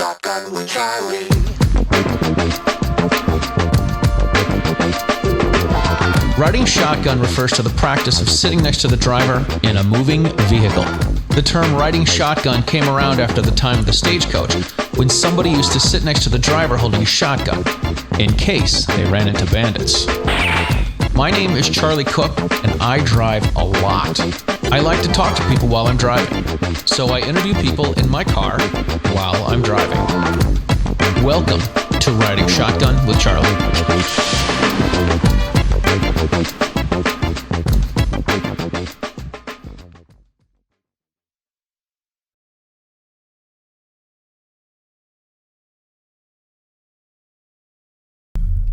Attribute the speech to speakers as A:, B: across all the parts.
A: Shotgun with Charlie.
B: Riding shotgun refers to the practice of sitting next to the driver in a moving vehicle. The term riding shotgun came around after the time of the stagecoach, when somebody used to sit next to the driver holding a shotgun, in case they ran into bandits. My name is Charlie Cook, and I drive a lot. I like to talk to people while I'm driving, so I interview people in my car while I'm driving. Welcome to Riding Shotgun with Charlie.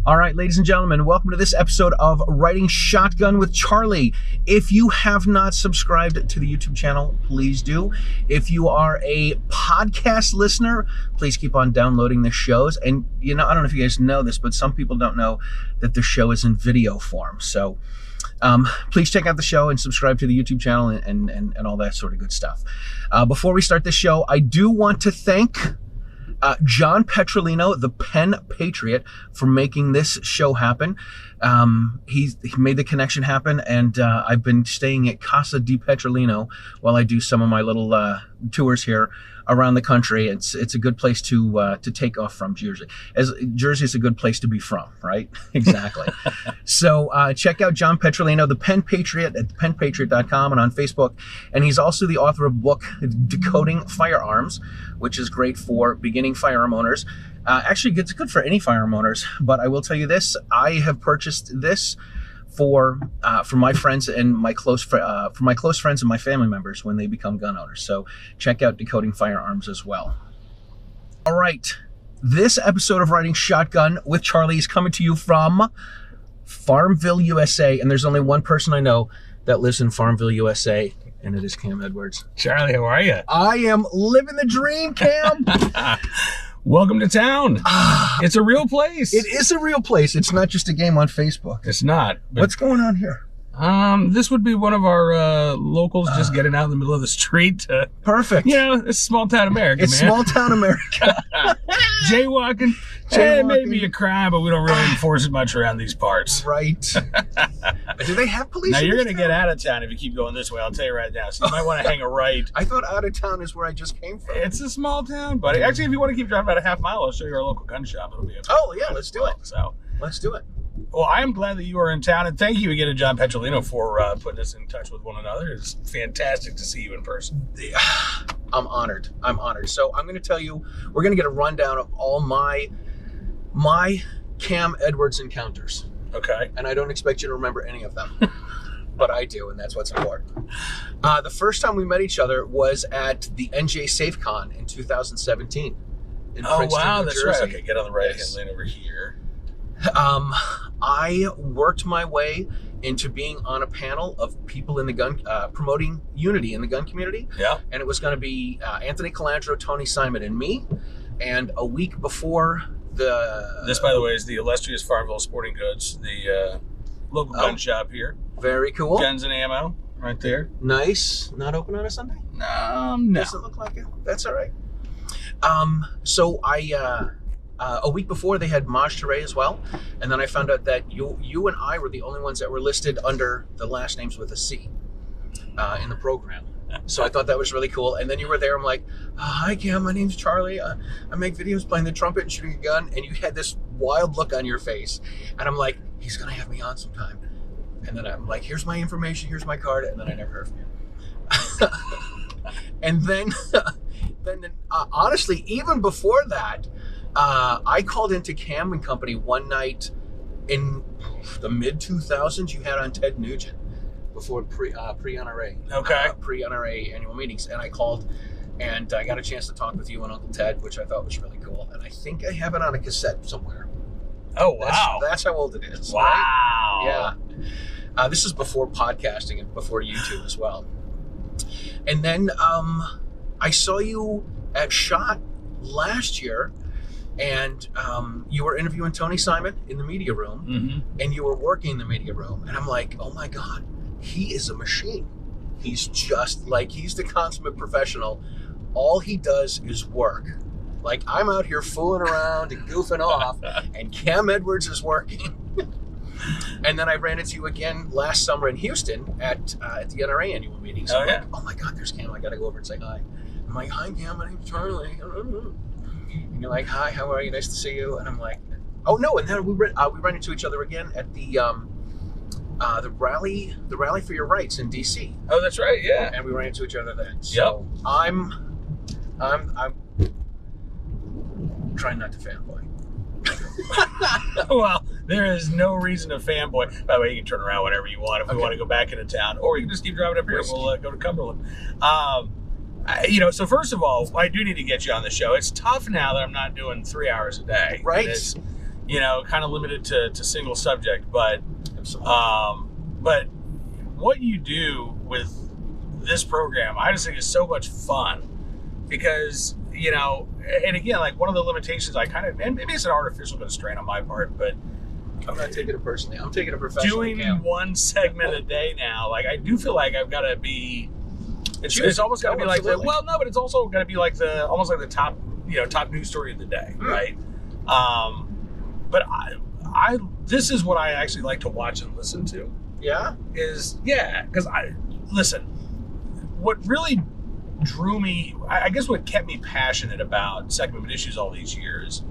B: All right, ladies and gentlemen, welcome to this episode of Riding Shotgun with Charlie. If you have not subscribed to the YouTube channel, please do. If you are a podcast listener, please keep on downloading the shows. And, you know, I don't know if you guys know this, but some people don't know that the show is in video form. So please check out the show and subscribe to the YouTube channel and all that sort of good stuff. Before we start the show, I do want to thank John Petrolino, the Pen Patriot, for making this show happen. He made the connection happen, and I've been staying at Casa di Petrolino while I do some of my little tours here around the country. It's a good place to take off from Jersey. Jersey is a good place to be from, right? Exactly. So check out John Petrolino, the Pen Patriot, at penpatriot.com and on Facebook. And he's also the author of a book, Decoding Firearms, which is great for beginning firearm owners. Actually, it's good for any firearm owners, but I will tell you this: I have purchased this for my friends and my close friends and my family members when they become gun owners. So check out Decoding Firearms as well. All right, this episode of Riding Shotgun with Charlie is coming to you from Farmville, USA, and there's only one person I know that lives in Farmville, USA, and it is Cam Edwards.
C: Charlie, how are you?
B: I am living the dream, Cam.
C: Welcome to town. It's a real place.
B: It is a real place. It's not just a game on Facebook.
C: It's not.
B: What's going on here?
C: This would be one of our locals just getting out in the middle of the street.
B: Perfect.
C: You know, it's small town America,
B: It's
C: man.
B: small town America.
C: Jaywalking. It may be a crime, but we don't really enforce it much around these parts.
B: Right. Do they have police?
C: Now,
B: in
C: you're
B: this
C: going to
B: town?
C: get out of town if you keep going this way. I'll tell you right now. So you might want to hang a right.
B: I thought out of town is where I just came from.
C: It's a small town, buddy. Actually, if you want to keep driving about a half mile, I'll show you our local gun shop. It'll be
B: Let's do it.
C: So,
B: Let's do it.
C: well, I am glad that you are in town, and thank you again to John Petrolino for putting us in touch with one another. It's fantastic to see you in person.
B: I'm honored. So I'm going to tell you, we're going to get a rundown of all my Cam Edwards encounters.
C: Okay.
B: And I don't expect you to remember any of them. But I do, and that's what's important. The first time we met each other was at the NJ SafeCon in 2017 in Princeton,
C: wow,
B: New
C: that's
B: Jersey.
C: right. Okay, get on the right-hand
B: Yes.
C: lane over here.
B: I worked my way into being on a panel of people in the gun, promoting unity in the gun community.
C: Yeah.
B: And it was going to be Anthony Calandro, Tony Simon, and me. And a week before
C: This, by the way, is the illustrious Farmville Sporting Goods, the local gun shop here.
B: Very cool.
C: Guns and ammo, right there.
B: Nice. Not open on a Sunday?
C: No.
B: Doesn't look like it. That's all right. So I, a week before, they had Maj Touré as well. And then I found out that you and I were the only ones that were listed under the last names with a C in the program. So I thought that was really cool. And then you were there. I'm like, hi, Cam. My name's Charlie. I make videos playing the trumpet and shooting a gun. And you had this wild look on your face. And I'm like, he's going to have me on sometime. And then I'm like, here's my information. Here's my card. And then I never heard from you. And then honestly, even before that, I called into Cam and Company one night in the mid-2000s. You had on Ted Nugent before pre-NRA.
C: Okay.
B: Pre-NRA annual meetings. And I called and I got a chance to talk with you and Uncle Ted, which I thought was really cool. And I think I have it on a cassette somewhere.
C: Oh, wow.
B: That's how old it is.
C: Wow.
B: Right? Yeah. This is before podcasting and before YouTube as well. And then I saw you at SHOT last year, and you were interviewing Tony Simon in the media room, and you were working in the media room. And I'm like, oh my God, he is a machine. He's just like, he's the consummate professional. All he does is work. Like, I'm out here fooling around and goofing off, and Cam Edwards is working. And then I ran into you again last summer in Houston at the NRA annual meeting. So
C: yeah.
B: oh my God, there's Cam. I got to go over and say hi. I'm like, hi, Cam. My name's Charlie. And you're like, hi, how are you? Nice to see you. And I'm like, oh no. And then we ran into each other again at the rally for your rights in DC.
C: Oh, that's right. Yeah.
B: And we ran into each other then. So
C: yep.
B: I'm trying not to fanboy.
C: Well, there is no reason to fanboy. By the way, you can turn around whenever you want if we want to go back into town, or we can just keep driving up here. We'll go to Cumberland. So first of all, I do need to get you on the show. It's tough now that I'm not doing 3 hours a day.
B: Right.
C: It's, kind of limited to single subject, but
B: absolutely.
C: But what you do with this program, I just think is so much fun because, and again, like one of the limitations and maybe it's an artificial constraint on my part, but
B: I'm not taking it personally. I'm taking it professionally.
C: Doing one segment a day now, like I do feel like I've got to be, it's almost got to be like but it's also got to be like almost like the top news story of the day, right? But this is what I actually like to watch and listen to.
B: Yeah?
C: Because what really drew me, I guess what kept me passionate about Second Amendment issues all these years,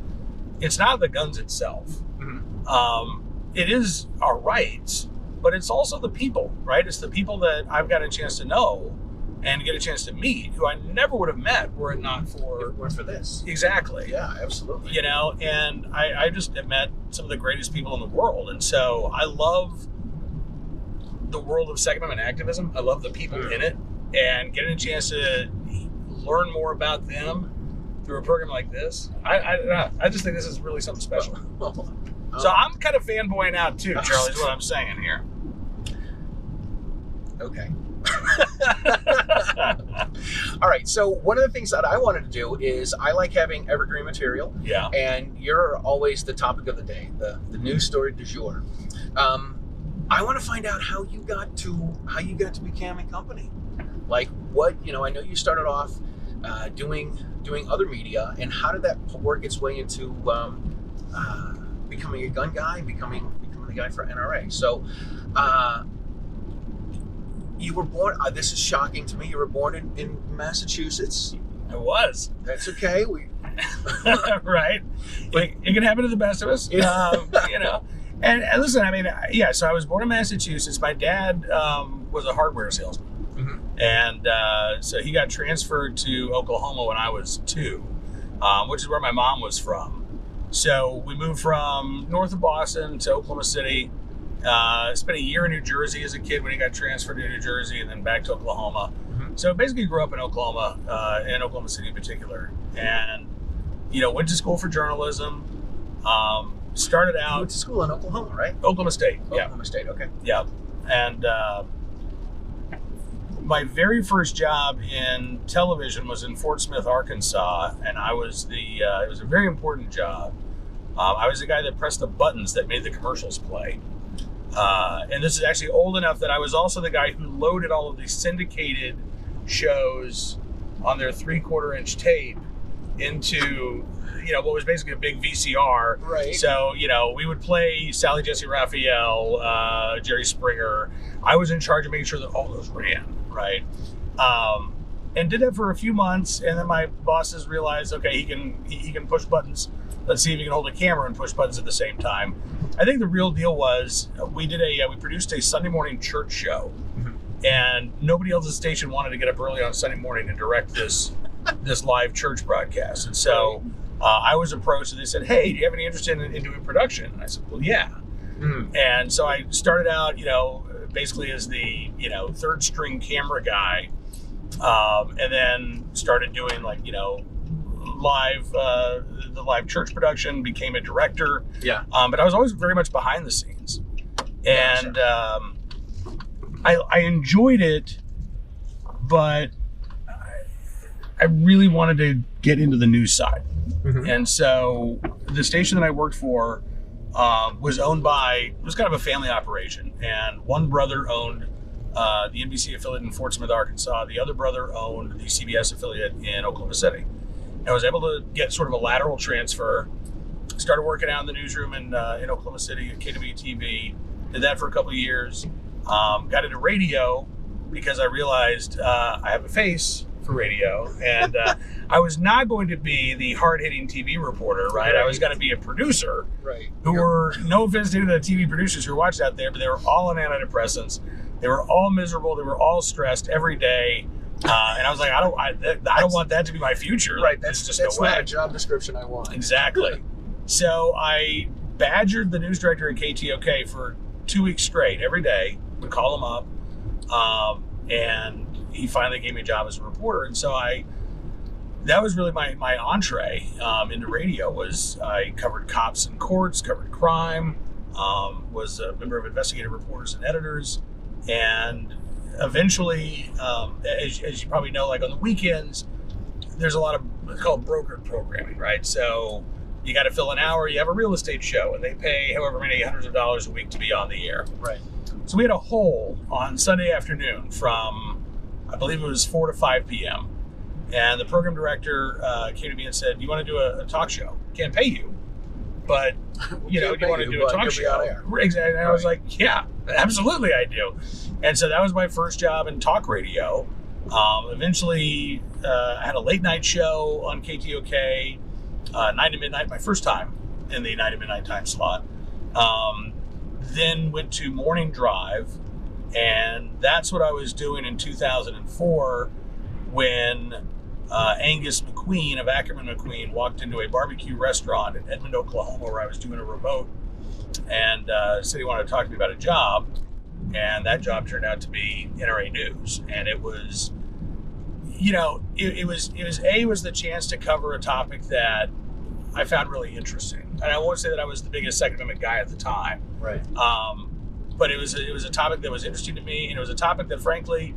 C: it's not the guns itself. Mm-hmm. It is our rights, but it's also the people, right? It's the people that I've got a chance to know and get a chance to meet who I never would have met were it not for
B: this.
C: Exactly.
B: Yeah, absolutely.
C: And I just have met some of the greatest people in the world. And so I love the world of Second Amendment activism. I love the people in it, and getting a chance to learn more about them through a program like this. I just think this is really something special. So I'm kind of fanboying out too, Charlie, is what I'm saying here.
B: Okay. All right. So one of the things that I wanted to do is I like having evergreen material.
C: Yeah.
B: And you're always the topic of the day, the news story du jour. I want to find out how you got to be Cam and Company. Like what, I know you started off doing other media, and how did that work its way into becoming a gun guy, becoming the guy for NRA? So you were born, this is shocking to me, you were born in Massachusetts.
C: I was.
B: That's okay.
C: Right. It can happen to the best of us, And listen, so I was born in Massachusetts. My dad was a hardware salesman. Mm-hmm. And so he got transferred to Oklahoma when I was 2, which is where my mom was from. So we moved from north of Boston to Oklahoma City. Spent a year in New Jersey as a kid when he got transferred to New Jersey, and then back to Oklahoma. Mm-hmm. So basically grew up in Oklahoma, in Oklahoma City in particular. And, went to school for journalism. Started out.
B: You went to school in Oklahoma, right?
C: Oklahoma State.
B: Oklahoma State, okay.
C: Yeah. And my very first job in television was in Fort Smith, Arkansas, and I was it was a very important job. I was the guy that pressed the buttons that made the commercials play. And this is actually old enough that I was also the guy who loaded all of these syndicated shows on their 3/4-inch tape into what was basically a big VCR.
B: Right.
C: So, we would play Sally Jesse Raphael, Jerry Springer. I was in charge of making sure that all those ran, right? And did that for a few months, and then my bosses realized, okay, he can push buttons. Let's see if he can hold a camera and push buttons at the same time. I think the real deal was we produced a Sunday morning church show, mm-hmm. and nobody else at the station wanted to get up early on Sunday morning and direct this live church broadcast. And so I was approached, and they said, hey, do you have any interest in doing production? And I said, well, yeah. Mm-hmm. And so I started out, basically as the, third string camera guy, and then started doing the live church production, became a director.
B: Yeah.
C: But I was always very much behind the scenes. And I enjoyed it, but I really wanted to get into the news side. Mm-hmm. And so the station that I worked for was kind of a family operation. And one brother owned the NBC affiliate in Fort Smith, Arkansas. The other brother owned the CBS affiliate in Oklahoma City. I was able to get sort of a lateral transfer. Started working out in the newsroom in Oklahoma City at KWTV. Did that for a couple of years. Got into radio because I realized I have a face for radio, and I was not going to be the hard-hitting TV reporter, right? I was going to be a producer, who were, no offense to the TV producers who watched out there, but they were all on antidepressants. They were all miserable. They were all stressed every day. And I was like, I don't want that to be my future.
B: Right.
C: That's just
B: that's
C: no way.
B: not a job description I want.
C: Exactly. So I badgered the news director at KTOK for 2 weeks straight, every day. Would call him up, and he finally gave me a job as a reporter. And so that was really my entree into radio. Was I covered cops and courts, covered crime, was a member of investigative reporters and editors, and eventually, as you probably know, like on the weekends, there's a lot of what's called brokered programming, right? So you got to fill an hour. You have a real estate show, and they pay however many hundreds of dollars a week to be on the air.
B: Right.
C: So we had a hole on Sunday afternoon from, I believe it was 4 to 5 p.m. And the program director came to me and said, "You want to do a talk show? Can't pay you, but you want to do a talk show?" Exactly. And I was like, "Yeah, absolutely, I do." And so that was my first job in talk radio. Eventually, I had a late night show on KTOK. 9 to midnight, my first time in the 9 to midnight time slot. Then went to morning drive, and that's what I was doing in 2004 when Angus McQueen of Ackerman McQueen walked into a barbecue restaurant in Edmond, Oklahoma, where I was doing a remote, and said he wanted to talk to me about a job, and that job turned out to be NRA News, and it was, it was the chance to cover a topic that I found really interesting. And I won't say that I was the biggest Second Amendment guy at the time.
B: Right.
C: But it was a topic that was interesting to me, and it was a topic that frankly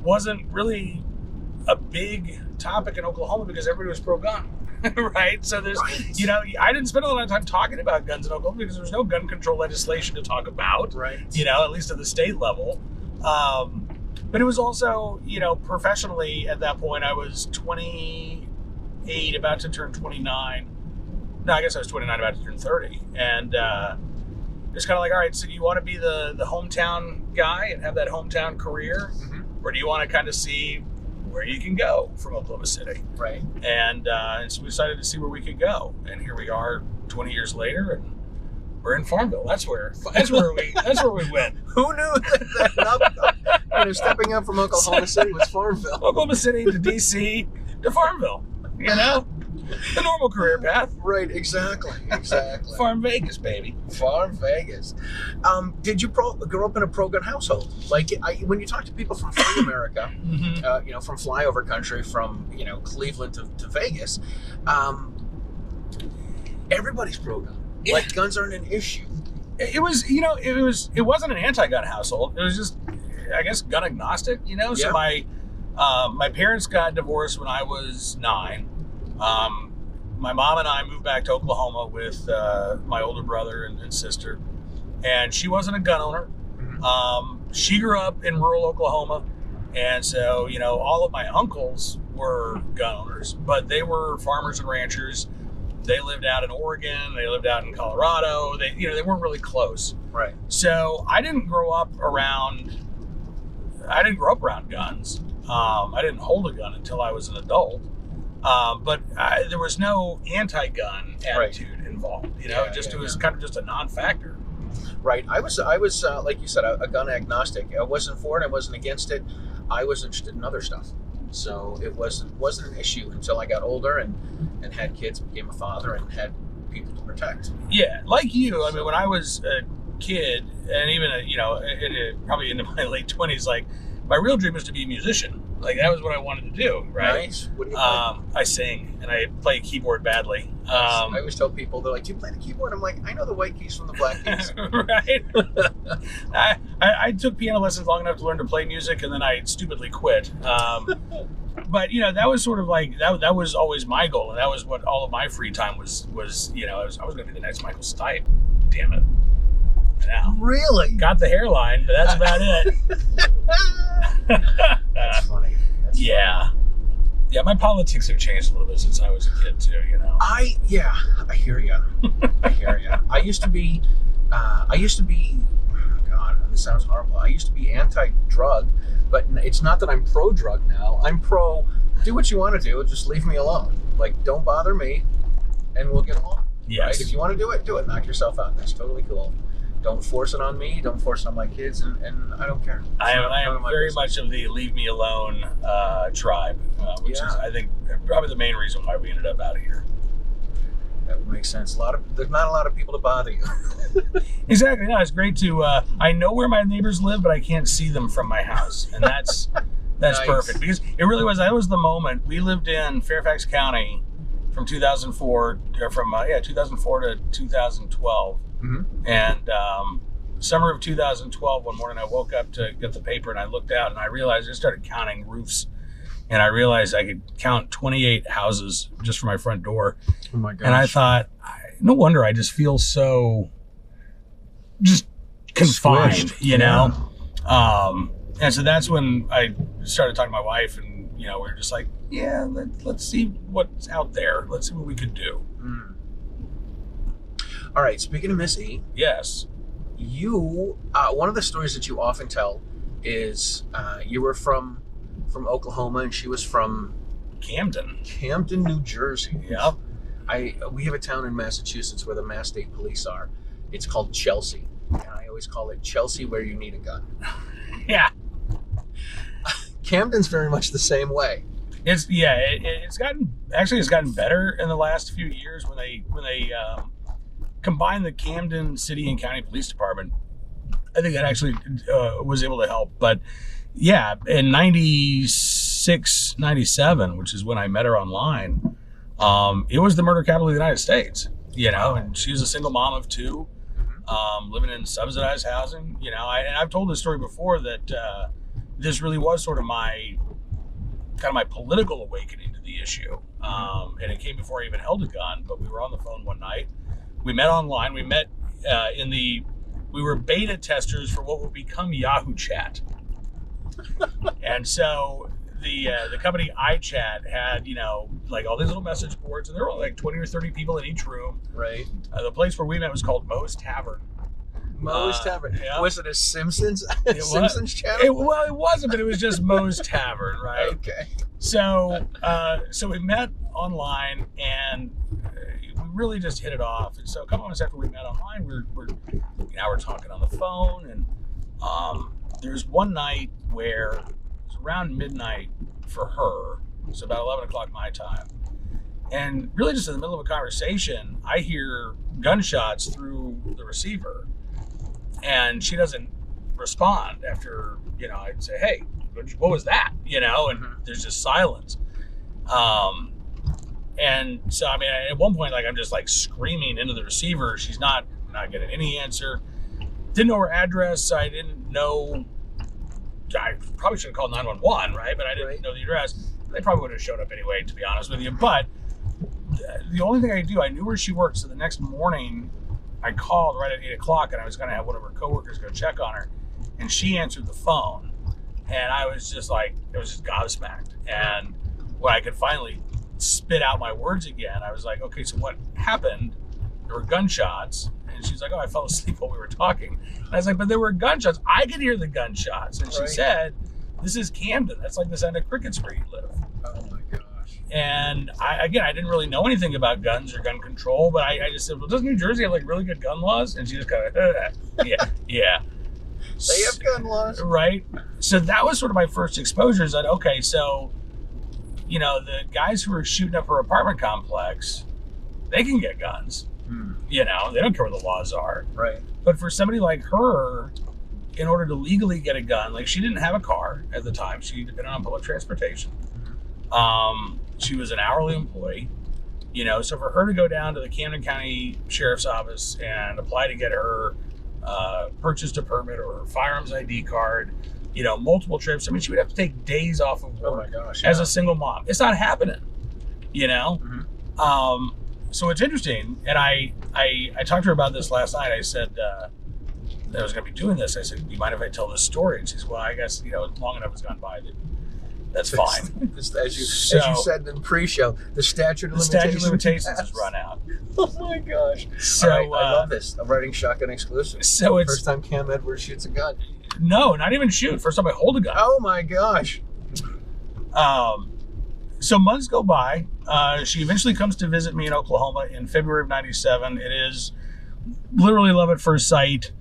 C: wasn't really a big topic in Oklahoma because everybody was pro-gun. Right? So there's, I didn't spend a lot of time talking about guns in Oklahoma because there's no gun control legislation to talk about. Right. At least at the state level. But it was also, professionally at that point, I was 28, about to turn 29. No, I guess I was 29, about to turn 30. And just kind of like, all right, so do you want to be the hometown guy and have that hometown career? Mm-hmm. Or do you want to kind of see where you can go from Oklahoma City? Right. And so we decided to see where we could go. And here we are 20 years later, and we're in Farmville. That's where we went. Who knew that
B: stepping up from Oklahoma City was Farmville.
C: Oklahoma City to DC to Farmville. The normal career path.
B: Right, exactly.
C: Farm Vegas, baby.
B: Farm Vegas. Did you grow up in a pro-gun household? Like, when you talk to people from Free America, mm-hmm. From flyover country, from, Cleveland to Vegas, everybody's pro-gun. Yeah. Like, guns aren't an issue.
C: It wasn't an anti-gun household. It was just, I guess, gun agnostic, So yeah. My parents got divorced when I was 9. My mom and I moved back to Oklahoma with my older brother and sister, and she wasn't a gun owner. Mm-hmm. She grew up in rural Oklahoma, and so all of my uncles were gun owners, but they were farmers and ranchers. They lived out in Oregon. They lived out in Colorado. They weren't really close. Right. So I didn't grow up around guns. I didn't hold a gun until I was an adult. But there was no anti-gun attitude involved. It was kind of just a non-factor.
B: Right. I was like you said, a gun agnostic. I wasn't for it. I wasn't against it. I was interested in other stuff. So it wasn't an issue until I got older and had kids, became a father, and had people to protect.
C: Yeah, like you. I mean, when I was a kid, and even probably into my late 20s, like my real dream was to be a musician. Like that was what I wanted to do. Right.
B: Nice. What do you play?
C: I sing and I play keyboard badly.
B: I always tell people, they're like, "Do you play the keyboard?" I'm like, "I know the white keys from the black keys."
C: Right. I took piano lessons long enough to learn to play music, and then I stupidly quit. But that was sort of like that was always my goal, and that was what all of my free time was. I was going to be the next Michael Stipe. Damn it. Now.
B: Really?
C: Got the hairline, but that's about it.
B: That's funny.
C: Yeah. Yeah, my politics have changed a little bit since I was a kid too. You know.
B: I hear you. I hear you. I used to be. God, this sounds horrible. I used to be anti-drug, but it's not that I'm pro-drug now. I'm pro. Do what you want to do. Just leave me alone. Like, don't bother me, and we'll get along.
C: Yes.
B: Right? If you want to do it, do it. Knock yourself out. That's totally cool. Don't force it on me. Don't force it on my kids, and I don't care.
C: I am very much of the leave me alone tribe, which is, I think, probably the main reason why we ended up out of here.
B: That would make sense. There's not a lot of people to bother you.
C: Exactly. No, it's great to. I know where my neighbors live, but I can't see them from my house, and that's nice. Perfect, because it really was. That was the moment. We lived in Fairfax County from 2004, or from 2004 to 2012. Mm-hmm. And summer of 2012, one morning I woke up to get the paper and I looked out and I realized I started counting roofs, and I realized I could count 28 houses just from my front door.
B: Oh my gosh.
C: And I thought, no wonder I just feel so just confined,
B: Squished.
C: you know? And so that's when I started talking to my wife, and, you know, we were just like, yeah, let's see what's out there. Let's see what we could do.
B: Mm. All right, speaking of Miss E.
C: Yes.
B: You, one of the stories that you often tell is you were from Oklahoma and she was from
C: Camden,
B: New Jersey.
C: Yep.
B: We have a town in Massachusetts where the Mass State Police are. It's called Chelsea. And I always call it Chelsea where you need a gun.
C: Yeah.
B: Camden's very much the same way.
C: It's gotten better in the last few years when they combined the Camden City and County Police Department. I think that actually was able to help. But yeah, in 96, 97, which is when I met her online, it was the murder capital of the United States, you know, and she was a single mom of two, living in subsidized housing, you know. And I've told this story before that this really was sort of my political awakening to the issue. And it came before I even held a gun, but we were on the phone one night. We met online. We met we were beta testers for what would become Yahoo Chat. And so the company iChat had, you know, like all these little message boards, and there were like 20 or 30 people in each room.
B: Right.
C: The place where we met was called Moe's Tavern.
B: Moe's Tavern.
C: Yeah.
B: Was it a Simpsons channel?
C: It wasn't, but it was just Moe's Tavern, right?
B: Okay.
C: So we met online, and we really just hit it off. And so a couple months after we met online, we're talking on the phone, and there's one night where it was around midnight for her, so about 11 o'clock my time, and really just in the middle of a conversation, I hear gunshots through the receiver, and she doesn't respond after, you know, I'd say, hey, what was that? You know, and there's just silence. And so, I mean, at one point, like, I'm just like screaming into the receiver. She's not getting any answer. Didn't know her address. So I didn't know. I probably should have called 911, right? But I didn't know the address. They probably would have showed up anyway, to be honest with you. But the only thing I knew where she worked. So the next morning, I called right at 8 o'clock, and I was going to have one of her coworkers go check on her. And she answered the phone. And I was just like, it was just gobsmacked. And when I could finally spit out my words again, I was like, okay, so what happened? There were gunshots. And she's like, oh, I fell asleep while we were talking. And I was like, but there were gunshots. I could hear the gunshots. And she said, this is Camden. That's like the sound of crickets where you live. Oh my gosh. And I didn't really know anything about guns or gun control, but I just said, well, does New Jersey have like really good gun laws? And she just kind of, yeah.
B: They have gun laws.
C: Right? So that was sort of my first exposure, is that, okay, so, you know, the guys who are shooting up her apartment complex, they can get guns. You know, they don't care what the laws are. Right. But for somebody like her, in order to legally get a gun, like, she didn't have a car at the time. She depended on public transportation. She was an hourly employee. You know, so for her to go down to the Camden County Sheriff's Office and apply to get her purchased a permit or her firearms ID card, you know, multiple trips. I mean, she would have to take days off of work as a single mom. It's not happening, you know? So it's interesting. And I talked to her about this last night. I said that I was going to be doing this. I said, do you mind if I tell this story? And she said, well, I guess, you know, long enough has gone by That's fine.
B: As you said in pre-show, the statute of limitations
C: has run out.
B: Oh my gosh.
C: So
B: right, I love this. I'm writing shotgun exclusive.
C: So it's
B: first time Cam Edwards shoots a gun.
C: No, not even shoot. First time I hold a gun.
B: Oh my gosh.
C: So months go by. She eventually comes to visit me in Oklahoma in February of '97. It is literally love at first sight.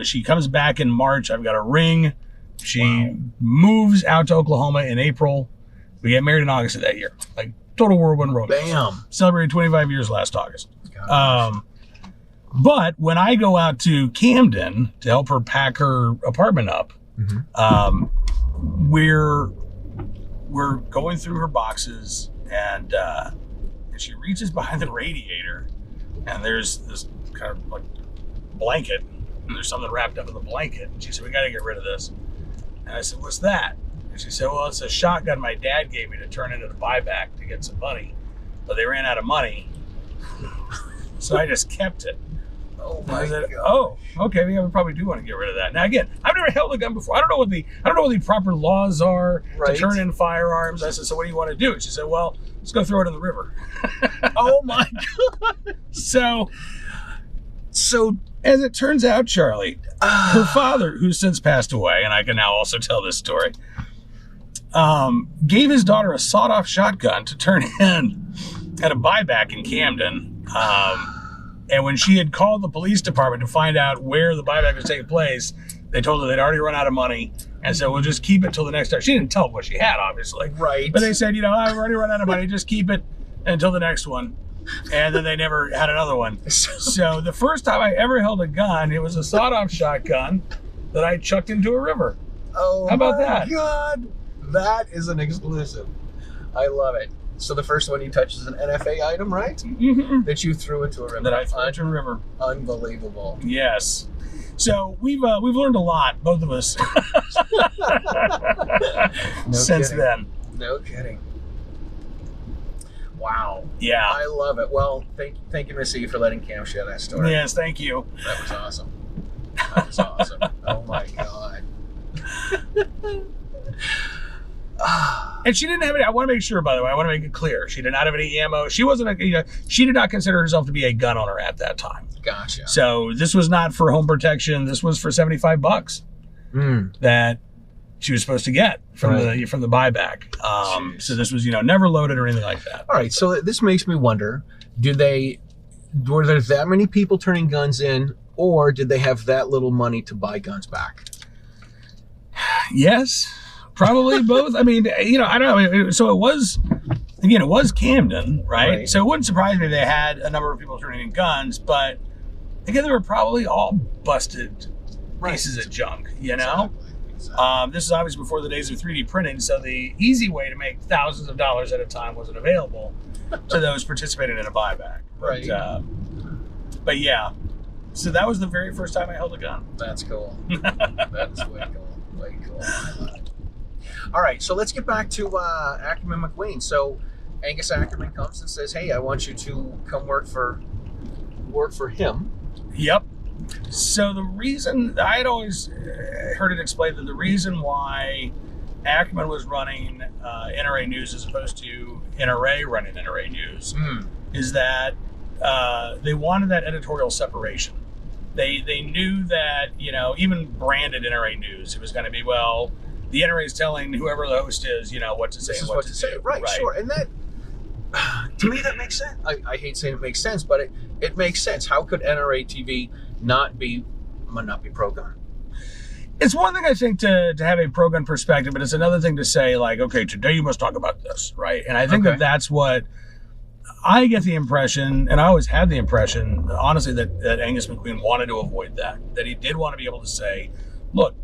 C: She comes back in March. I've got a ring. She moves out to Oklahoma in April. We get married in August of that year. Like total whirlwind romance.
B: Bam.
C: Celebrated 25 years last August. But when I go out to Camden to help her pack her apartment up, we're going through her boxes, and she reaches behind the radiator, and there's this kind of like blanket, and there's something wrapped up in the blanket. And she said, "We got to get rid of this." And I said, "What's that?" And she said, "Well, it's a shotgun my dad gave me to turn into the buyback to get some money, but they ran out of money, so I just kept it."
B: Oh my
C: God.
B: Oh,
C: okay. We probably do want to get rid of that. Now again, I've never held a gun before. I don't know what the proper laws are to turn in firearms. I said, "So what do you want to do?" And she said, "Well, let's go throw it in the river."
B: Oh my God.
C: So as it turns out, Charlie, her father, who's since passed away, and I can now also tell this story, gave his daughter a sawed-off shotgun to turn in at a buyback in Camden. And when she had called the police department to find out where the buyback was taking place, they told her they'd already run out of money. And so we'll just keep it till the next time. She didn't tell them what she had, obviously.
B: Right.
C: But they said, I've already run out of money. Just keep it until the next one. And then they never had another one. So the first time I ever held a gun, it was a sawed-off shotgun that I chucked into a river.
B: Oh,
C: how about that?
B: God. That is an exclusive. I love it. So the first one you touched is an NFA item, right?
C: Mm-hmm.
B: That you threw into a river.
C: That I threw into a river.
B: Unbelievable.
C: Yes. So we've learned a lot, both of us, since then.
B: No kidding. Wow.
C: Yeah.
B: I love it. Well, thank you, Missy, for letting Cam share that story.
C: Yes, thank you.
B: That was awesome. That was awesome. Oh my God.
C: And she didn't have any. I want to make sure, by the way, I want to make it clear. She did not have any ammo. She wasn't she did not consider herself to be a gun owner at that time.
B: Gotcha.
C: So this was not for home protection. This was for $75 that she was supposed to get from the buyback. So this was, never loaded or anything like that.
B: All right. So this makes me wonder, were there that many people turning guns in, or did they have that little money to buy guns back?
C: Yes. Probably both. I mean, I don't know. So it was Camden, right? So it wouldn't surprise me if they had a number of people turning in guns, but again, they were probably all busted pieces of junk, Exactly. This is obviously before the days of 3D printing, so the easy way to make thousands of dollars at a time wasn't available to those participating in a buyback.
B: Right.
C: But yeah, so that was the very first time I held a gun.
B: That's cool. That's way cool. Way cool. I love it. All right, so let's get back to Ackerman McQueen. So Angus Ackerman comes and says, "Hey, I want you to come work for him." Yep.
C: So the reason I had always heard it explained that the reason why Ackerman was running NRA News as opposed to NRA running NRA News is that they wanted that editorial separation. They knew that even branded NRA News, it was going to be the NRA is telling whoever the host is, what to say and what to say.
B: Right, sure. And that, to me, that makes sense. I hate saying it makes sense, but it makes sense. How could NRATV not be pro-gun?
C: It's one thing, I think, to have a pro-gun perspective, but it's another thing to say, okay, today you must talk about this, right? And I think that's what I get the impression, and I always had the impression, honestly, that Angus McQueen wanted to avoid that he did want to be able to say, look,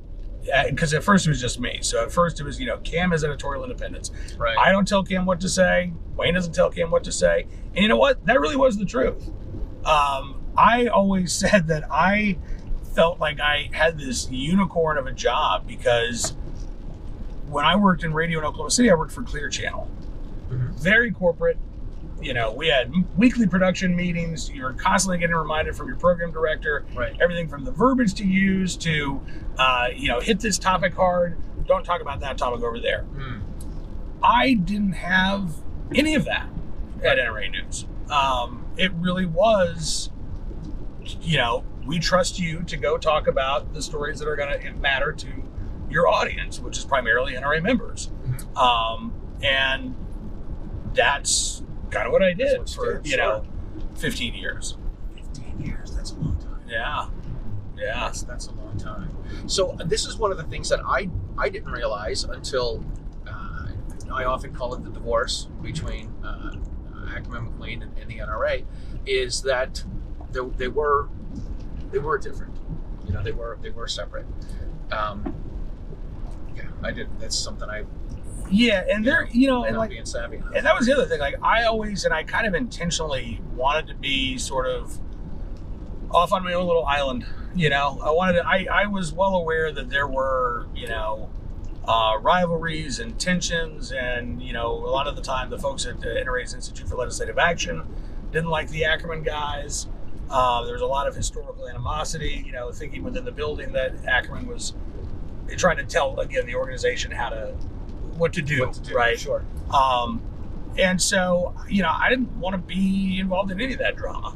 C: because at first it was just me. So at first it was, Cam has editorial independence.
B: Right.
C: I don't tell Cam what to say. Wayne doesn't tell Cam what to say. And you know what? That really was the truth. I always said that I felt like I had this unicorn of a job because when I worked in radio in Oklahoma City, I worked for Clear Channel. Very corporate. We had weekly production meetings. You were constantly getting reminded from your program director, everything from the verbiage to use to, hit this topic hard. Don't talk about that topic over there. I didn't have any of that at NRA News. It really was, we trust you to go talk about the stories that are going to matter to your audience, which is primarily NRA members. And that's kind of what I did for, 15 years.
B: 15 years, that's a long time.
C: Yeah.
B: That's a long time. So this is one of the things that I didn't realize until, I often call it the divorce between Ackerman McQueen and the NRA, is that they were different. They were separate. That's something I.
C: Yeah, and there, and like
B: being savvy enough.
C: And that was the other thing. Like I kind of intentionally wanted to be sort of off on my own little island. I was well aware that there were, rivalries and tensions, and a lot of the time the folks at the NRA's Institute for Legislative Action didn't like the Ackerman guys. There was a lot of historical animosity, thinking within the building that Ackerman was trying to tell, again, the organization what to do, right?
B: Sure.
C: And so, I didn't want to be involved in any of that drama.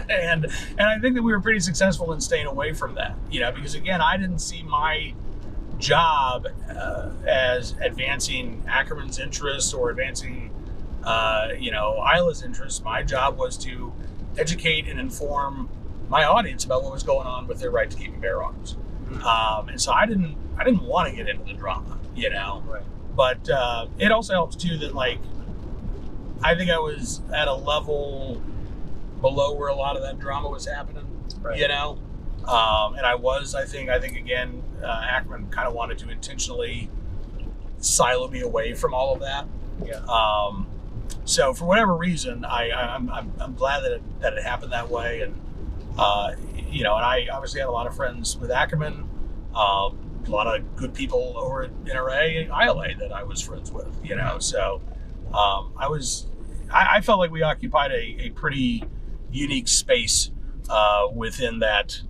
C: and I think that we were pretty successful in staying away from that, because again, I didn't see my job as advancing Ackerman's interests or advancing, Isla's interests. My job was to educate and inform my audience about what was going on with their right to keep and bear arms. And so I didn't want to get into the drama,
B: Right.
C: But it also helps too that, like, I think I was at a level below where a lot of that drama was happening,
B: right.
C: And I think again, Ackerman kind of wanted to intentionally silo me away from all of that.
B: Yeah.
C: So for whatever reason, I'm glad that it happened that way, and and I obviously had a lot of friends with Ackerman, a lot of good people over at NRA and ILA that I was friends with, So I felt like we occupied a pretty unique space within that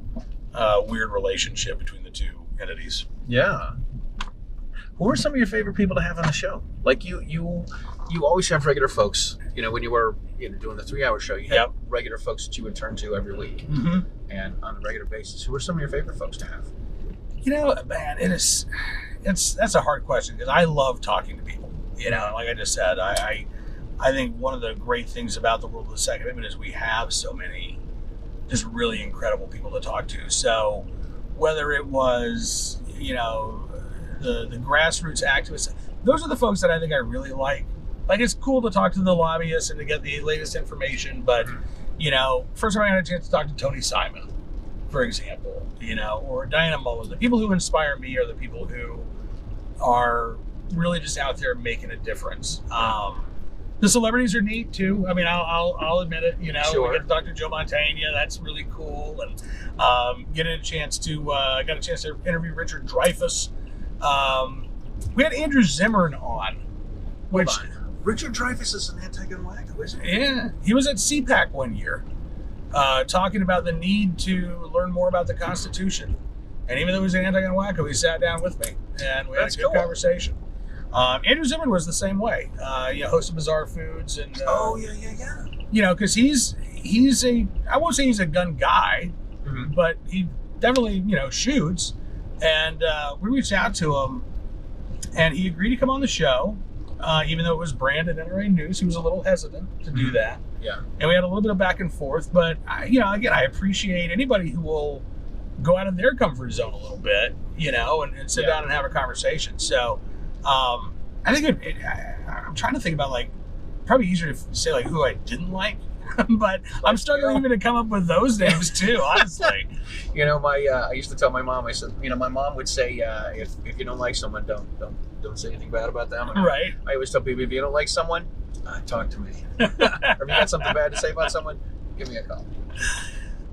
C: weird relationship between the two entities.
B: Yeah. Who are some of your favorite people to have on the show? Like you always have regular folks. When you were doing the 3-hour show, you had regular folks that you would turn to every week, and on a regular basis. Who are some of your favorite folks to have?
C: Man, that's a hard question, because I love talking to people. Like I just said, I think one of the great things about the world of the Second Amendment is we have so many just really incredible people to talk to. So whether it was, the grassroots activists, those are the folks that I think I really like. Like, it's cool to talk to the lobbyists and to get the latest information, but, first time I had a chance to talk to Tony Simon, for example, or Diana Mullins. The people who inspire me are the people who are really just out there making a difference. The celebrities are neat too. I mean, I'll admit it.
B: Sure.
C: We get to talk to Joe Montana. That's really cool. And got a chance to interview Richard Dreyfuss. We had Andrew Zimmern on, which
B: Richard Dreyfuss is an anti-gun wacko, isn't he?
C: Yeah, he was at CPAC one year, talking about the need to learn more about the Constitution. And even though he was an anti-gun wacko, he sat down with me and we had a good conversation. Andrew Zimmern was the same way. Host of Bizarre Foods and because he's I won't say he's a gun guy, but he definitely shoots. And we reached out to him, and he agreed to come on the show, even though it was branded NRA News. He was a little hesitant to do that.
B: Yeah. And
C: we had a little bit of back and forth, but again, I appreciate anybody who will go out of their comfort zone a little bit, and sit down and have a conversation. So. I think I'm trying to think about, like, probably easier to say, like, who I didn't like, but I'm struggling even to come up with those names too, honestly.
B: I used to tell my mom, I said, my mom would say, if you don't like someone, don't say anything bad about them. And
C: right.
B: I always tell people, if you don't like someone, talk to me. Or if you got something bad to say about someone, give me a call.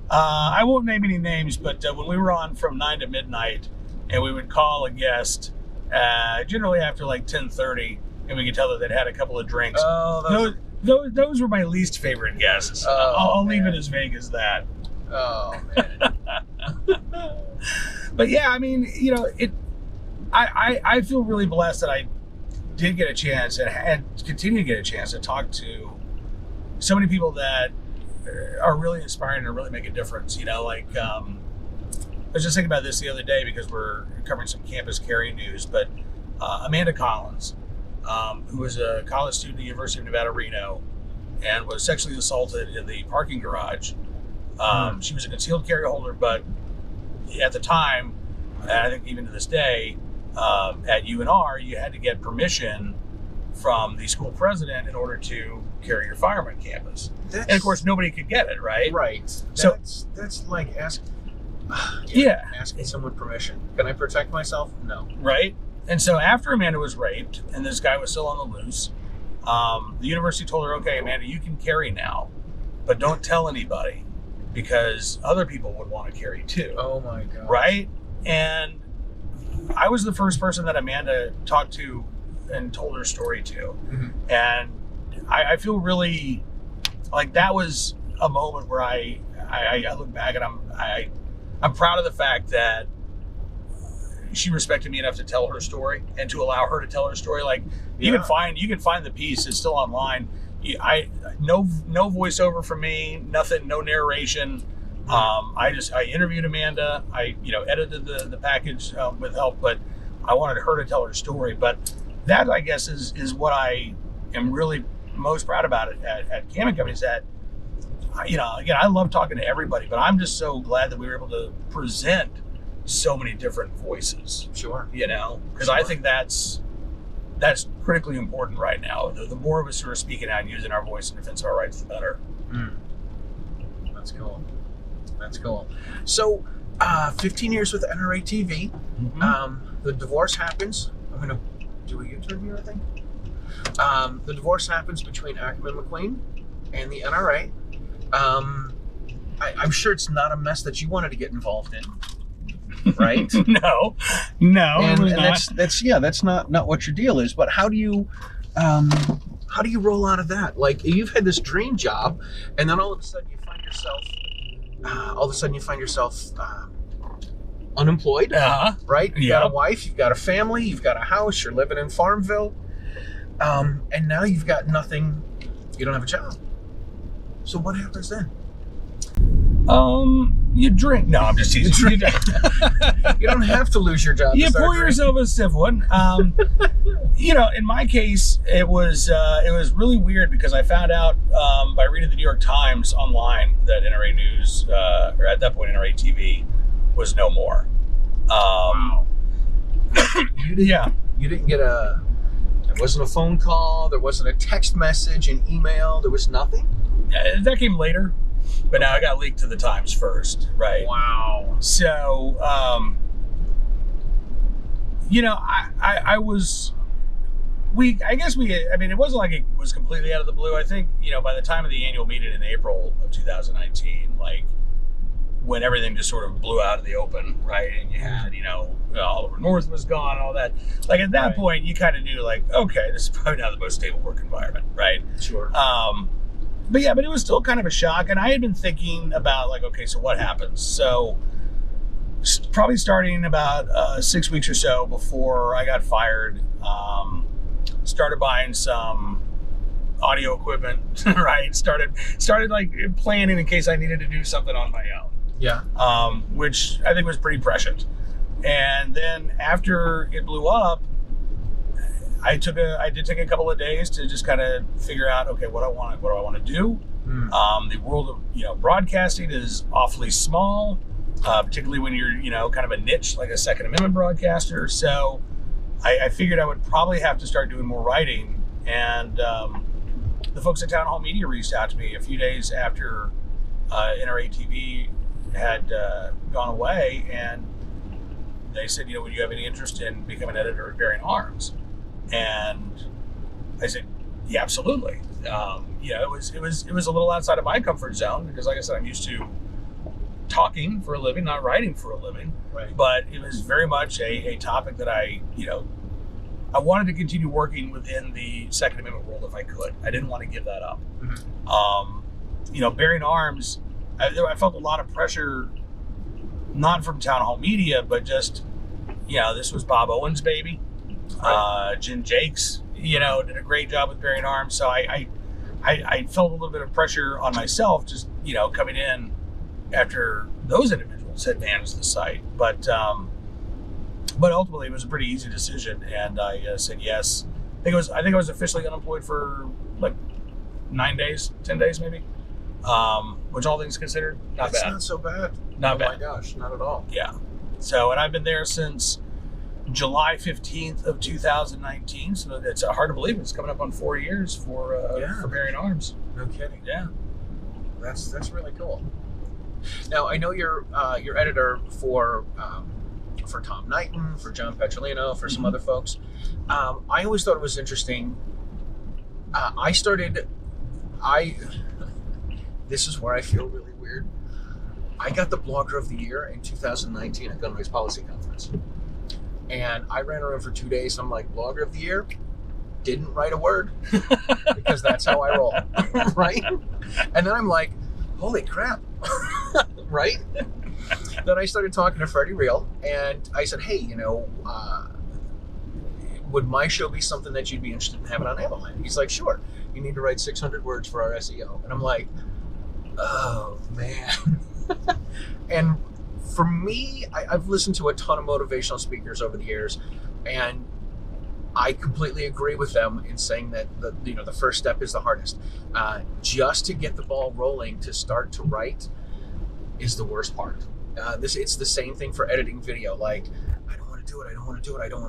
C: I won't name any names, but when we were on from 9 to midnight, and we would call a guest, generally after like 10:30, and we could tell that they'd had a couple of drinks.
B: Oh,
C: those were my least favorite guests. I'll leave it as vague as that.
B: Oh man.
C: But yeah, I mean, I feel really blessed that I did get a chance and continue to get a chance to talk to so many people that are really inspiring and really make a difference. You know, like I was just thinking about this the other day because we're covering some campus carry news, but Amanda Collins, who was a college student at the University of Nevada, Reno, and was sexually assaulted in the parking garage. She was a concealed carry holder, but at the time, and I think even to this day, at UNR, you had to get permission from the school president in order to carry your firearm on campus. And of course, nobody could get it, right?
B: Right.
C: So
B: that's like asking someone permission. Can I protect myself? No.
C: Right. And so after Amanda was raped and this guy was still on the loose, the university told her, okay, Amanda, you can carry now, but don't tell anybody because other people would want to carry too.
B: Oh my God.
C: Right. And I was the first person that Amanda talked to and told her story to.
B: Mm-hmm.
C: And I feel really like that was a moment where I look back and I'm proud of the fact that she respected me enough to tell her story and to allow her to tell her story. Like you can find the piece. It's still online. No voiceover from me, nothing, no narration. I interviewed Amanda. I edited the package with help, but I wanted her to tell her story. But that, I guess, is what I am really most proud about it at Cam & Company is that, again, I love talking to everybody, but I'm just so glad that we were able to present so many different voices.
B: Sure.
C: Because I think that's critically important right now. The more of us who are speaking out and using our voice in defense of our rights, the better.
B: That's cool. That's cool. So, 15 years with NRATV.
C: Mm-hmm.
B: The divorce happens. Do we get to here, I think? The divorce happens between Ackerman McQueen and the NRA. I'm sure it's not a mess that you wanted to get involved in, right?
C: No,
B: and that's not what your deal is. But how do you roll out of that? Like you've had this dream job, and then all of a sudden you find yourself unemployed, right? You've got a wife, you've got a family, you've got a house, you're living in Farmville, and now you've got nothing. You don't have a job. So what happens then?
C: You drink. No, I'm just teasing.
B: You don't have to lose your job.
C: You pour yourself a stiff one. In my case, it was really weird because I found out by reading the New York Times online that NRA News, or at that point NRA TV, was no more.
B: Wow. You didn't get there wasn't a phone call, there wasn't a text message, an email, there was nothing?
C: That came later, but now I got leaked to the Times first, right?
B: Wow.
C: So, it wasn't like it was completely out of the blue. I think, by the time of the annual meeting in April of 2019, like when everything just sort of blew out of the open, right? And you had, Oliver North was gone, all that. Like at that point, you kind of knew, like, okay, this is probably not the most stable work environment, right?
B: Sure.
C: But it was still kind of a shock. And I had been thinking about, like, okay, so what happens? So probably starting about 6 weeks or so before I got fired, started buying some audio equipment, right? Started like planning in case I needed to do something on my own.
B: Yeah.
C: Which I think was pretty prescient. And then after it blew up, I did take a couple of days to just kind of figure out, okay, what do I want to do? The world of broadcasting is awfully small, particularly when you're kind of a niche like a Second Amendment broadcaster. So I figured I would probably have to start doing more writing. And the folks at Town Hall Media reached out to me a few days after NRATV had gone away, and they said, would you have any interest in becoming an editor at Bearing Arms? And I said, yeah, absolutely. It was a little outside of my comfort zone because, like I said, I'm used to talking for a living, not writing for a living.
B: Right.
C: But it was very much a topic that I wanted to continue working within the Second Amendment world if I could. I didn't want to give that up. Mm-hmm. Bearing Arms, I felt a lot of pressure, not from Town Hall Media, but just, this was Bob Owen's baby. Jen Jakes you know, did a great job with bearing arms. So I felt a little bit of pressure on myself, just, you know, coming in after those individuals had managed the site. But ultimately, it was a pretty easy decision, and I said yes. I think I was officially unemployed for like 9 days, 10 days maybe, which all things considered, not bad.
B: That's not so bad.
C: Not bad.
B: Oh my gosh, not at all.
C: Yeah. So, and I've been there since July 15th of 2019. So it's hard to believe it's coming up on 4 years for bearing arms.
B: No kidding.
C: Yeah.
B: That's really cool. Now I know you're editor for Tom Knighton, for John Petrolino, for some other folks. I always thought it was interesting. This is where I feel really weird. I got the Blogger of the Year in 2019 at Gun Rights Policy Conference. And I ran around for 2 days. I'm like, Blogger of the Year? Didn't write a word. Because that's how I roll. Right? And then I'm like, holy crap. Right? Then I started talking to Freddie Real, and I said, hey, you know, would my show be something that you'd be interested in having on AmmoLand? He's like, sure. You need to write 600 words for our SEO. And I'm like, oh, man. And for me, I've listened to a ton of motivational speakers over the years, and I completely agree with them in saying that the first step is the hardest. Just to get the ball rolling, to start to write, is the worst part. It's the same thing for editing video. Like, I don't want to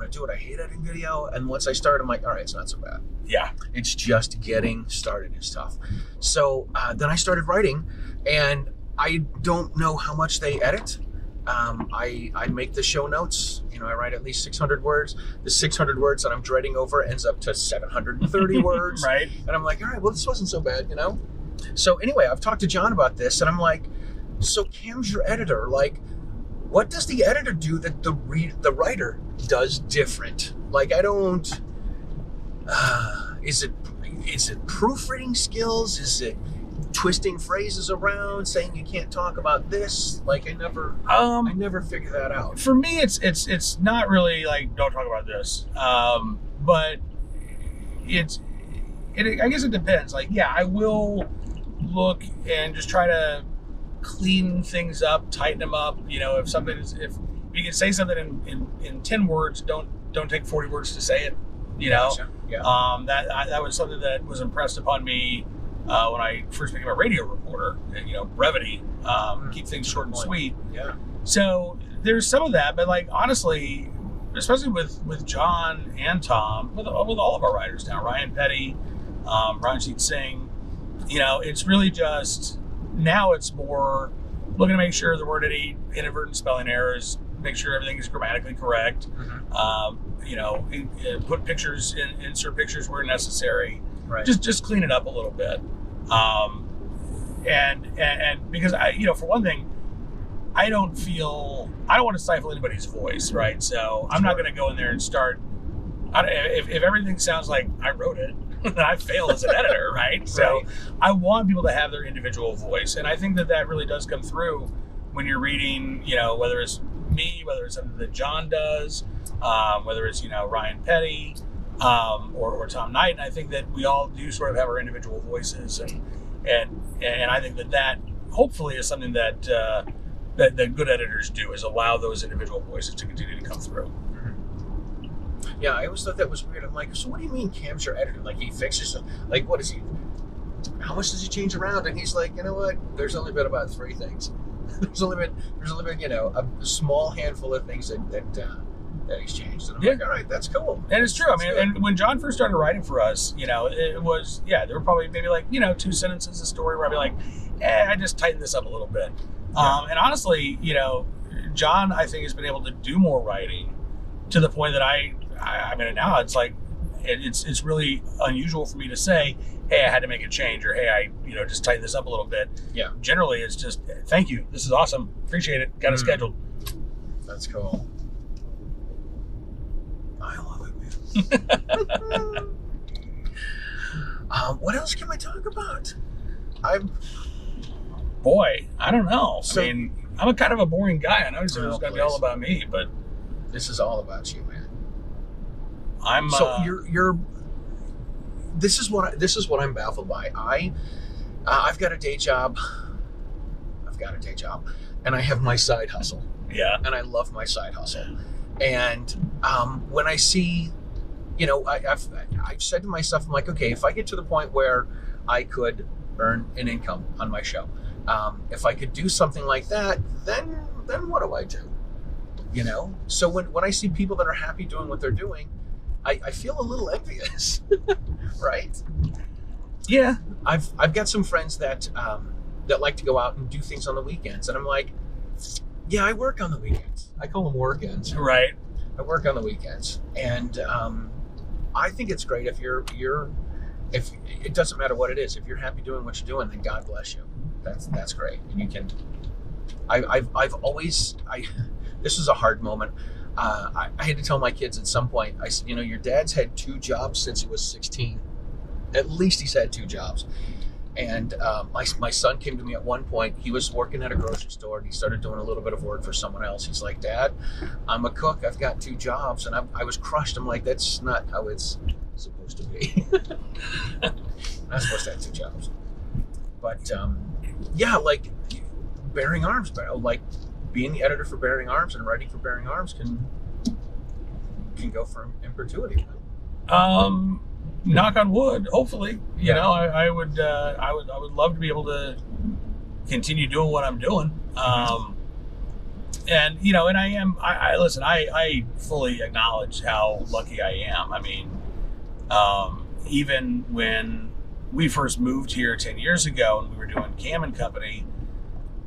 B: do it. I hate editing video. And once I start, I'm like, all right, it's not so bad.
C: Yeah.
B: It's just getting started is tough. So then I started writing, and I don't know how much they edit. I make the show notes. You know, I write at least 600 words. The 600 words that I'm dreading over ends up to 730 words.
C: Right.
B: And I'm like, all right, well, this wasn't so bad, you know? So anyway, I've talked to John about this, and I'm like, so Cam's your editor. Like, what does the editor do that the writer does different? Like, I don't. Is it proofreading skills? Is it twisting phrases around, saying you can't talk about this? Like, I never figure that out.
C: For me, it's not really like don't talk about this, but I guess it depends. Like, yeah, I will look and just try to clean things up, tighten them up. You know, if you can say something in 10 words, don't take 40 words to say it. You know,
B: Gotcha. Yeah.
C: That was something that was impressed upon me when I first became a radio reporter. You know, brevity, keep things short and sweet.
B: Yeah.
C: So there's some of that, but like honestly, especially with John and Tom, with all of our writers now, Ryan Petty, Ranjit Singh, you know, it's really just. Now it's more looking to make sure there weren't any inadvertent spelling errors, make sure everything is grammatically correct. Mm-hmm. You know, put pictures insert pictures where necessary.
B: Right.
C: Just clean it up a little bit. And because for one thing, I don't want to stifle anybody's voice, right? So I'm not going to go in there and start. If everything sounds like I wrote it, I failed as an editor, right? So I want people to have their individual voice. And I think that really does come through when you're reading, you know, whether it's me, whether it's something that John does, whether it's, you know, Ryan Petty, or Tom Knight. And I think that we all do sort of have our individual voices. And I think that hopefully is something that good editors do, is allow those individual voices to continue to come through.
B: Yeah, I always thought that was weird. I'm like, so what do you mean Cam's your editor? Like, he fixes it? Like, what is he? How much does he change around? And he's like, you know what? There's only been about 3 things. There's only been, you know, a small handful of things that he's changed. And I'm like, all right, that's cool.
C: And it's true. I mean, and when John first started writing for us, you know, it was, there were probably maybe like, you know, 2 sentences a story where I'd be like, I just tightened this up a little bit. Yeah. And honestly, you know, John, I think, has been able to do more writing to the point that I mean, now it's like, it's really unusual for me to say, hey, I had to make a change, or hey, I just tighten this up a little bit. Yeah. Generally, it's just, thank you. This is awesome. Appreciate it. Got it scheduled.
B: That's cool. I love it, man. What else can we talk about?
C: Boy, I don't know. So, I mean, I'm a kind of a boring guy. I know it's going to be all about me, but
B: this is all about you, man.
C: I'm
B: so you're this is what I'm baffled by. I've got a day job. And I have my side hustle.
C: Yeah.
B: And I love my side hustle. And when I see, I've said to myself, I'm like, okay, if I get to the point where I could earn an income on my show, if I could do something like that, then what do I do? So when I see people that are happy doing what they're doing, I feel a little envious, right?
C: Yeah.
B: I've got some friends that like to go out and do things on the weekends, and I'm like, yeah, I work on the weekends. I call them work-ends.
C: Right.
B: I work on the weekends, and I think it's great if if it doesn't matter what it is. If you're happy doing what you're doing, then God bless you. That's great, and you can. I've always this is a hard moment. I had to tell my kids at some point. I said, your dad's had 2 jobs since he was 16. At least he's had 2 jobs. And my son came to me at one point. He was working at a grocery store, and he started doing a little bit of work for someone else. He's like, Dad, I'm a cook. I've got 2 jobs. And I was crushed. I'm like, that's not how it's supposed to be. I'm not supposed to have 2 jobs. But, yeah, like Bearing Arms, like being the editor for Bearing Arms and writing for Bearing Arms can go from in perpetuity.
C: Knock on wood, hopefully. I would love to be able to continue doing what I'm doing. And listen, I fully acknowledge how lucky I am. I mean, even when we first moved here 10 years ago and we were doing Cam and Company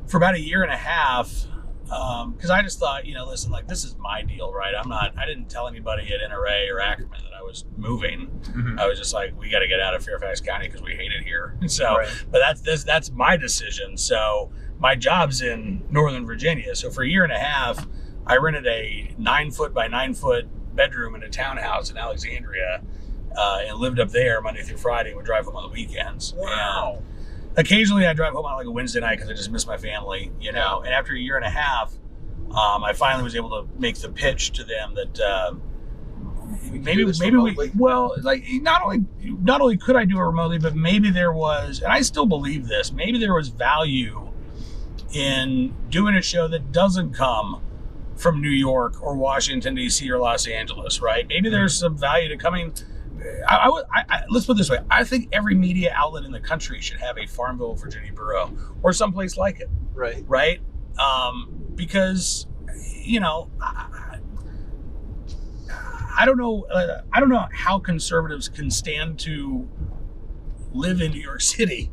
C: for about a year and a half, because I just thought, listen, like, this is my deal, right? I didn't tell anybody at NRA or Ackerman that I was moving. Mm-hmm. I was just like, we got to get out of Fairfax County because we hate it here. So, right. But that's my decision. So my job's in Northern Virginia. So for a year and a half, I rented a 9-foot by 9-foot bedroom in a townhouse in Alexandria, and lived up there Monday through Friday and would drive home on the weekends.
B: Wow.
C: And occasionally I drive home on like a Wednesday night because I just miss my family, And after a year and a half, I finally was able to make the pitch to them that maybe not only could I do it remotely, but maybe there was, and I still believe this, maybe there was value in doing a show that doesn't come from New York or Washington D.C. or Los Angeles, right? Maybe there's some value to coming. Let's put it this way. I think every media outlet in the country should have a Farmville, Virginia bureau or someplace like it.
B: Right.
C: Right. Because, I don't know how conservatives can stand to live in New York City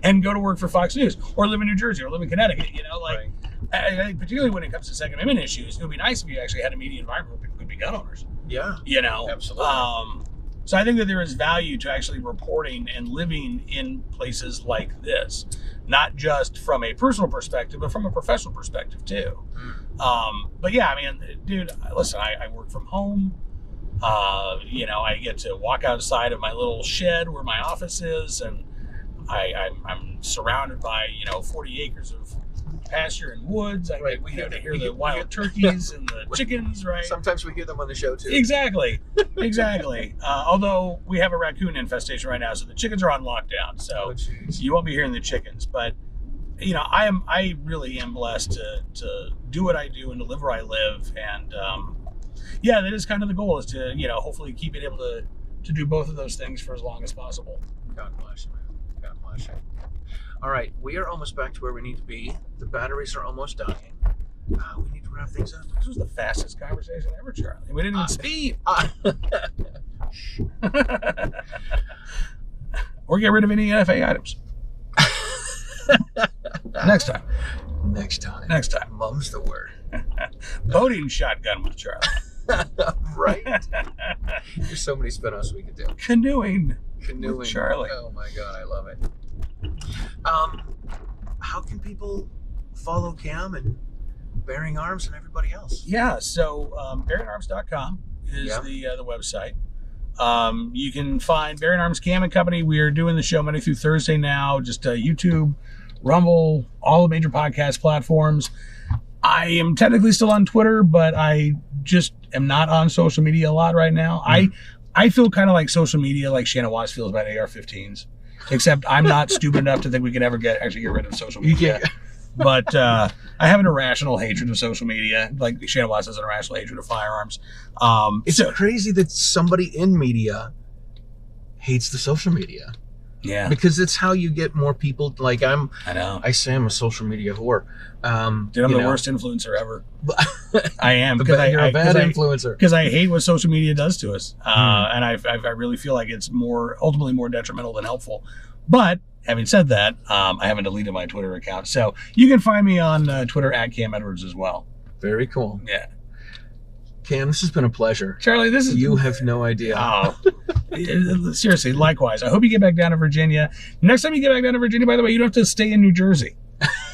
C: and go to work for Fox News, or live in New Jersey, or live in Connecticut. Right. I think particularly when it comes to Second Amendment issues, it would be nice if you actually had a media environment where people could be gun owners.
B: Yeah. Absolutely.
C: So I think that there is value to actually reporting and living in places like this, not just from a personal perspective, but from a professional perspective too. But yeah, I mean, dude, listen, I work from home. I get to walk outside of my little shed where my office is, and I'm surrounded by 40 acres of pasture and woods. We get to hear the wild turkeys and the chickens, right?
B: Sometimes we hear them on the show too.
C: Exactly. Although we have a raccoon infestation right now, so the chickens are on lockdown, so you won't be hearing the chickens. But I really am blessed to do what I do and to live where I live, and that is kind of the goal, is to hopefully keep it able to do both of those things for as long as possible.
B: God bless you, man. God bless you. All right, we are almost back to where we need to be. The batteries are almost dying. We need to wrap things up.
C: This was the fastest conversation ever, Charlie. We didn't even speed. Or get rid of any NFA items. Next time.
B: Mum's the word.
C: Boating shotgun with Charlie.
B: Right? There's so many spin-offs we could do.
C: Canoeing with Charlie.
B: Oh my God, I love it. How can people follow Cam and Bearing Arms and everybody else?
C: Yeah, so bearingarms.com is the website. You can find Bearing Arms Cam and Company. We are doing the show Monday through Thursday now, just YouTube, Rumble, all the major podcast platforms. I am technically still on Twitter, but I just am not on social media a lot right now. I feel kind of like social media, like Shannon Watts feels about AR-15s, except I'm not stupid enough to think we can ever actually get rid of social media. But I have an irrational hatred of social media, like Shannon Watts has an irrational hatred of firearms.
B: It's crazy that somebody in media hates the social media.
C: Yeah,
B: because it's how you get more people. Like I know. I say I'm a social media whore.
C: Dude, I'm the worst influencer ever. I am
B: because you're a bad influencer.
C: Because I hate what social media does to us, and I really feel like it's ultimately more detrimental than helpful. But having said that, I haven't deleted my Twitter account, so you can find me on Twitter at Cam Edwards as well.
B: Very cool.
C: Yeah.
B: Cam, this has been a pleasure.
C: Charlie,
B: you have no idea.
C: Oh, seriously, likewise. I hope you get back down to Virginia. Next time you get back down to Virginia, by the way, you don't have to stay in New Jersey.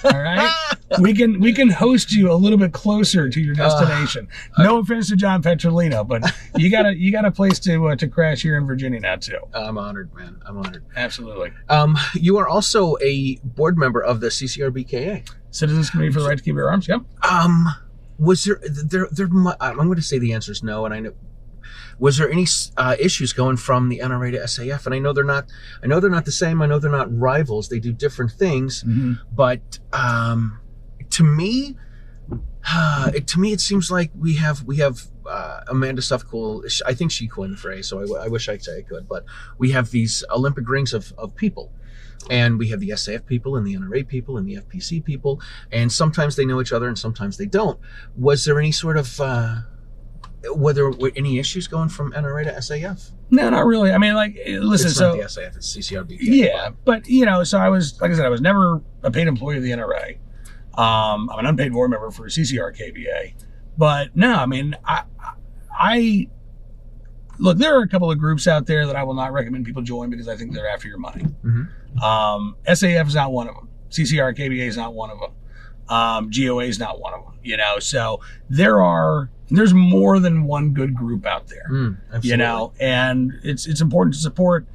C: All right, we can host you a little bit closer to your destination. No offense to John Petrolino, but you got a place to crash here in Virginia now too.
B: I'm honored, man. I'm honored.
C: Absolutely.
B: You are also a board member of the CCRBKA,
C: Citizens Committee for the Right to Keep Bear Arms. Yep.
B: Was there I'm going to say the answer is no, and I know. Was there any issues going from the NRA to SAF? And I know they're not the same. I know they're not rivals. They do different things. Mm-hmm. But to me, it seems like we have Amanda Sufcool. I think she coined the phrase, so I wish I could say I could. But we have these Olympic rings of people. And we have the SAF people and the NRA people and the FPC people. And sometimes they know each other and sometimes they don't. Was there any sort of... were there any issues going from NRA to SAF?
C: No, not really. I mean, like, listen,
B: it's not the SAF, it's CCRB.
C: Yeah, but so I was, like I said, I was never a paid employee of the NRA. I'm an unpaid board member for CCRKBA. But no, I mean, I look, there are a couple of groups out there that I will not recommend people join because I think they're after your money. Mm-hmm. SAF is not one of them. CCRKBA is not one of them. GOA is not one of them. So there's more than one good group out there, and it's important to support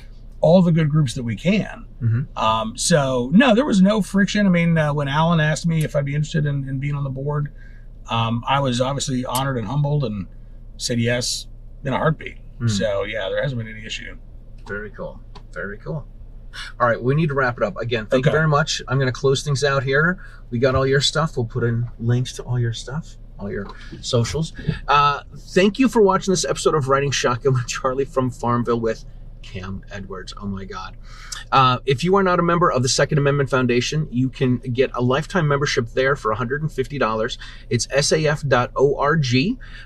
C: all the good groups that we can. Mm-hmm. So no, there was no friction. I mean, when Alan asked me if I'd be interested in being on the board, I was obviously honored and humbled and said yes in a heartbeat. Mm. So yeah, there hasn't been any issue.
B: Very cool. Very cool. All right, we need to wrap it up. Again, thank you very much. I'm going to close things out here. We got all your stuff. We'll put in links to all your stuff, all your socials. Thank you for watching this episode of Riding Shotgun with Charlie from Farmville with Cam Edwards. Oh my God. If you are not a member of the Second Amendment Foundation, you can get a lifetime membership there for $150. It's saf.org.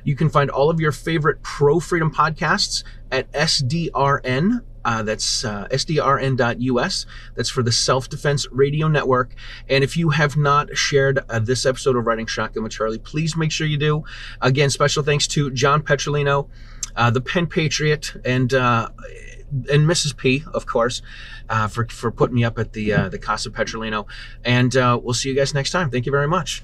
B: You can find all of your favorite pro-freedom podcasts at SDRN. That's sdrn.us. That's for the Self-Defense Radio Network. And if you have not shared this episode of Riding Shotgun with Charlie, please make sure you do. Again, special thanks to John Petrolino, the Pen Patriot, and Mrs. P, of course, for putting me up at the Casa Petrolino. And we'll see you guys next time. Thank you very much.